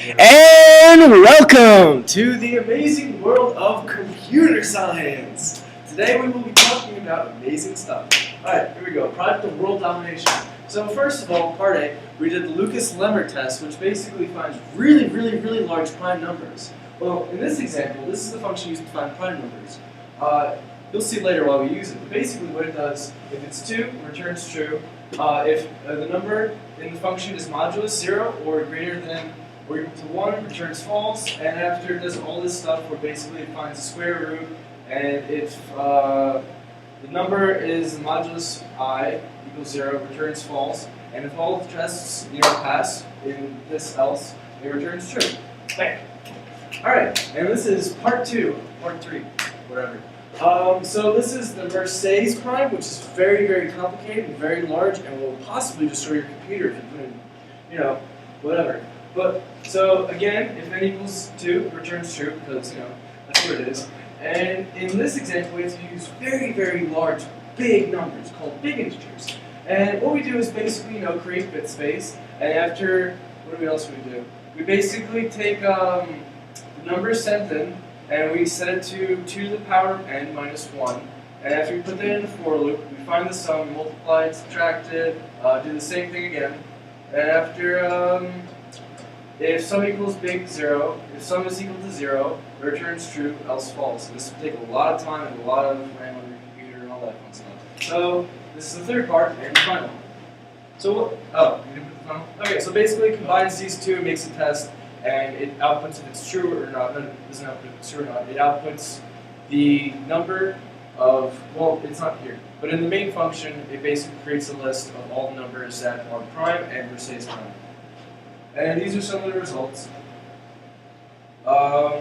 And welcome to the amazing world of computer science. Today we will be talking about amazing stuff. Alright, here we go. Product of world domination. So first of all, part A, we did the Lucas-Lemmer test, which basically finds really large prime numbers. Well, in this example, this is the function used to find prime numbers. You'll see later while we use it, but basically what it does, if it's 2, it returns true. If the number in the function is modulus 0 or greater than or equal to 1, returns false, and after it does all this stuff where basically it finds the square root, and if the number is modulus I equals 0, returns false, and if all the tests pass in this else, it returns true. Bam. Alright, and this is part 2, part 3, whatever. So this is the Mercedes prime, which is very complicated and very large, and will possibly destroy your computer if you put in, whatever. But, so again, if n equals 2, it returns true, because, that's what it is. And in this example, we have to use very large, big numbers, called big integers. And what we do is basically, create bit space, and after, what else do we do? We basically take the number sent in, and we set it to 2 to the power of n minus 1. And after we put that in the for loop, we find the sum, multiply it, subtract it, do the same thing again. And after, if sum equals big 0, if sum is equal to 0, it returns true, else false. And this will take a lot of time and a lot of RAM on your computer and all that fun stuff. So, this is the third part and the final one. So, you didn't put the final? Okay, so basically it combines these two, makes a test, and it outputs if it's true or not. No, it doesn't output if it's true or not. It outputs the number of, well, it's not here, but in the main function, it basically creates a list of all the numbers that are prime and Mercedes prime. And these are some of the results. Yeah,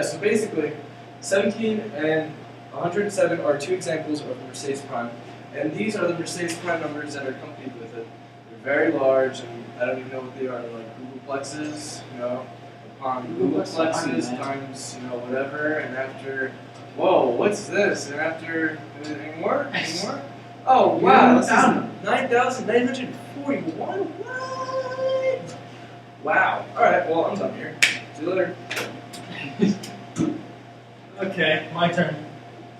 so basically, 17 and 107 are two examples of Mercedes prime. And these are the Mercedes prime numbers that are accompanied with it. They're very large, and I don't even know what they are. They're like Googleplexes, upon Googleplexes times, whatever. And after, whoa, what's this? And after, any more? Oh, wow, this is 9,941? What? Wow. Alright, well, I'm done here. See you later. Okay, my turn.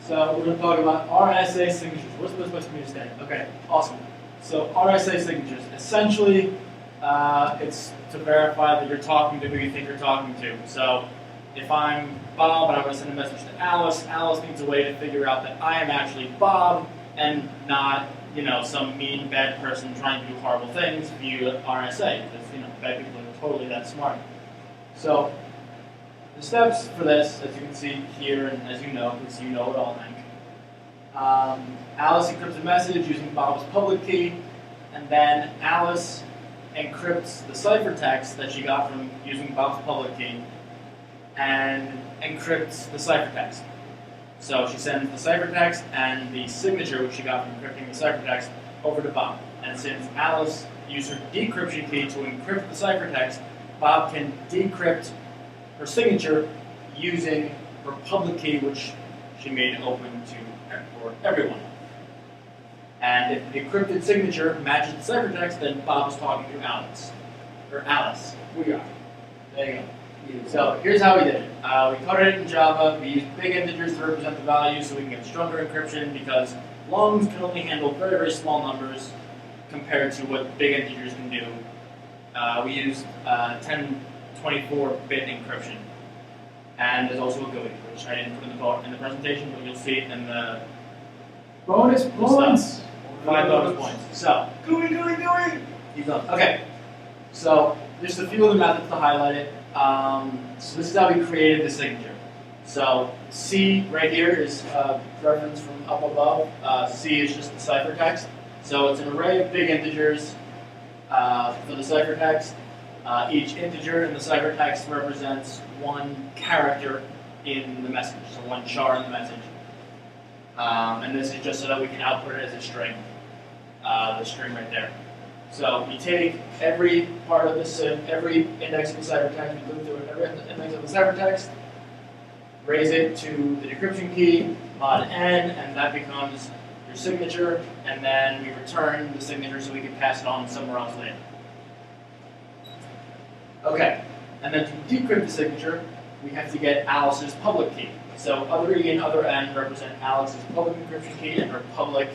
So we're going to talk about RSA signatures. What's this supposed to be understanding? Okay, awesome. So RSA signatures, essentially, it's to verify that you're talking to who you think you're talking to. So if I'm Bob and I want to send a message to Alice, Alice needs a way to figure out that I am actually Bob and not, some mean, bad person trying to do horrible things via RSA. Because, bad people are totally that smart. So the steps for this, as you can see here, and as you know, because you know it all, Hank. Alice encrypts a message using Bob's public key, and then Alice encrypts the ciphertext that she got from using Bob's public key, and encrypts the ciphertext. So she sends the ciphertext and the signature, which she got from encrypting the ciphertext, over to Bob. And since Alice used her decryption key to encrypt the ciphertext, Bob can decrypt her signature using her public key, which she made open for everyone. And if the encrypted signature matches the ciphertext, then Bob is talking to Alice. Or Alice. We are. There you go. So here's how we did it. We coded it in Java. We used big integers to represent the values so we can get stronger encryption because longs can only handle very small numbers compared to what big integers can do. We used 1024-bit encryption. And there's also a GUI, which I didn't put in the presentation, but you'll see it in the bonus points. 5 bonus points. So, GUI! keep going. Okay. So, just a few of the methods to highlight it. So this is how we created the signature. So C right here is a reference from up above. C is just the ciphertext. So it's an array of big integers for the ciphertext. Each integer in the ciphertext represents one character in the message, so one char in the message. And this is just so that we can output it as a string, the string right there. So we take every part of this, every index of the ciphertext, we loop through every index of the ciphertext, raise it to the decryption key, mod n, and that becomes your signature, and then we return the signature so we can pass it on somewhere else later. Okay, and then to decrypt the signature, we have to get Alice's public key. So other E and other N represent Alex's public encryption key and her public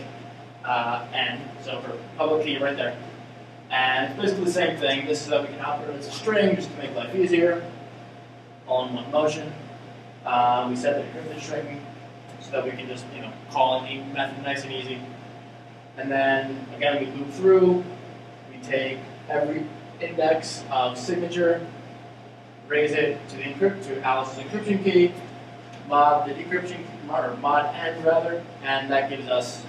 N. So her public key right there. And it's basically the same thing. This is how we can operate as a string just to make life easier, all in one motion. We set the encrypted string so that we can just call any method nice and easy. And then again we loop through. We take every index of signature, raise it to Alice's encryption key, mod the decryption or mod N rather, and that gives us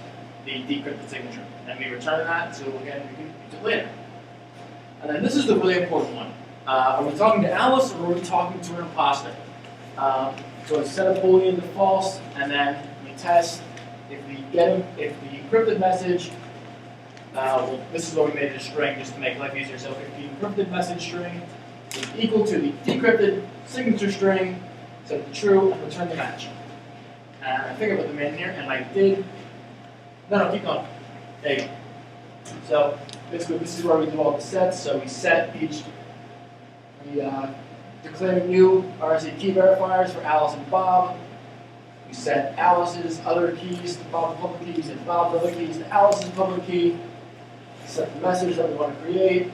the decrypted signature. And we return that, so again we can use it later. And then this is the really important one. Are we talking to Alice or are we talking to an imposter? So we set a boolean to false, and then we test if the encrypted message. Well, this is where we made it a string just to make life easier. So if the encrypted message string is equal to the decrypted signature string, set it to true and return the match. And I think I put them in here, and I did. No, keep going. There you go. So basically, this is where we do all the sets. So we set each. We declare new RSA key verifiers for Alice and Bob. We set Alice's other keys to Bob's public keys and Bob's other keys to Alice's public key. Set the message that we want to create.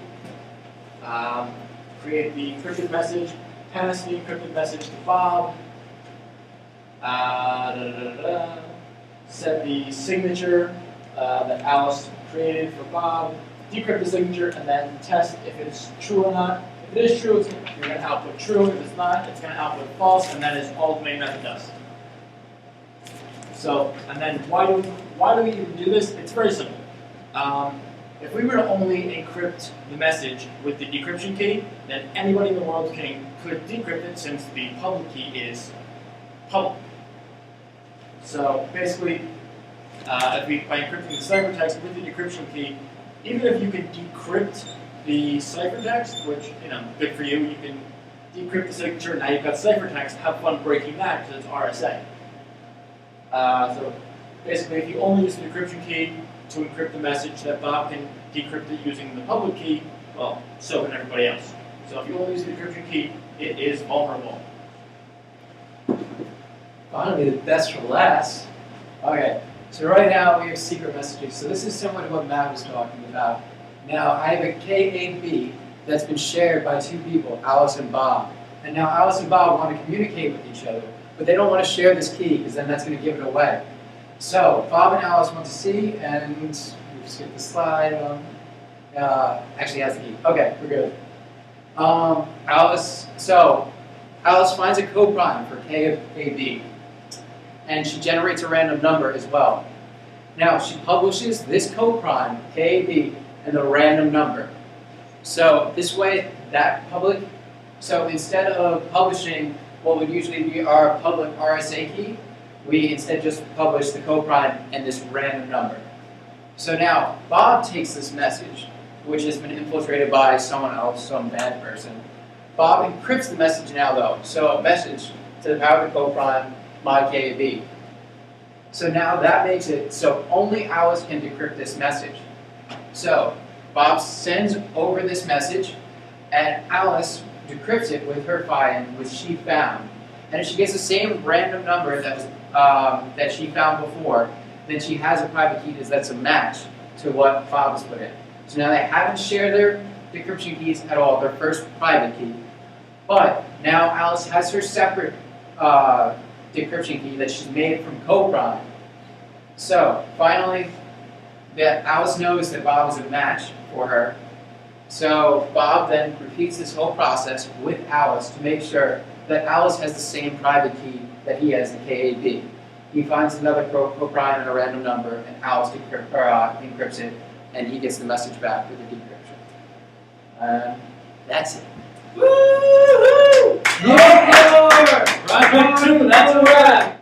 Create the encrypted message. Pass the encrypted message to Bob. Set the signature that Alice created for Bob. Decrypt the signature and then test if it's true or not. If it is true, you're going to output true. If it's not, it's going to output false, and that is all the main method does. So, and then why do we even do this? It's very simple. If we were to only encrypt the message with the decryption key, then anybody in the world could decrypt it since the public key is public. So basically, by encrypting the ciphertext with the decryption key, even if you can decrypt the ciphertext, which good for you, you can decrypt the signature. Now you've got ciphertext. Have fun breaking that because it's RSA. So basically, if you only use the decryption key to encrypt the message, that Bob can decrypt it using the public key, well, so can everybody else. So if you only use the decryption key, it is vulnerable. Finally, the best for last. Okay, so right now we have secret messages. So this is similar to what Matt was talking about. Now I have a KAB that's been shared by two people, Alice and Bob. And now Alice and Bob want to communicate with each other, but they don't want to share this key because then that's going to give it away. So Bob and Alice want to see, and we skip the slide. Actually has the key. Okay, we're good. Alice finds a coprime for K of AB, and she generates a random number as well. Now she publishes this coprime, KAB, and the random number. So this way, so instead of publishing what would usually be our public RSA key, we instead just publish the coprime and this random number. So now, Bob takes this message, which has been infiltrated by someone else, some bad person. Bob encrypts the message now though. So a message to the power of the coprime, mod KAB. So now that makes it so only Alice can decrypt this message. So Bob sends over this message, and Alice decrypts it with her FIAN, which she found. And if she gets the same random number that was that she found before, then she has a private key that's a match to what Bob has put in. So now they haven't shared their decryption keys at all, their first private key. But now Alice has her separate decryption key that she's made from coprime. So finally, Alice knows that Bob is a match for her. So Bob then repeats this whole process with Alice to make sure that Alice has the same private key that he has, the KAB. He finds another coprime and a random number, and Alice encrypts it, and he gets the message back with the decryption. That's it. Woo-hoo! Yeah! Right, that's a wrap.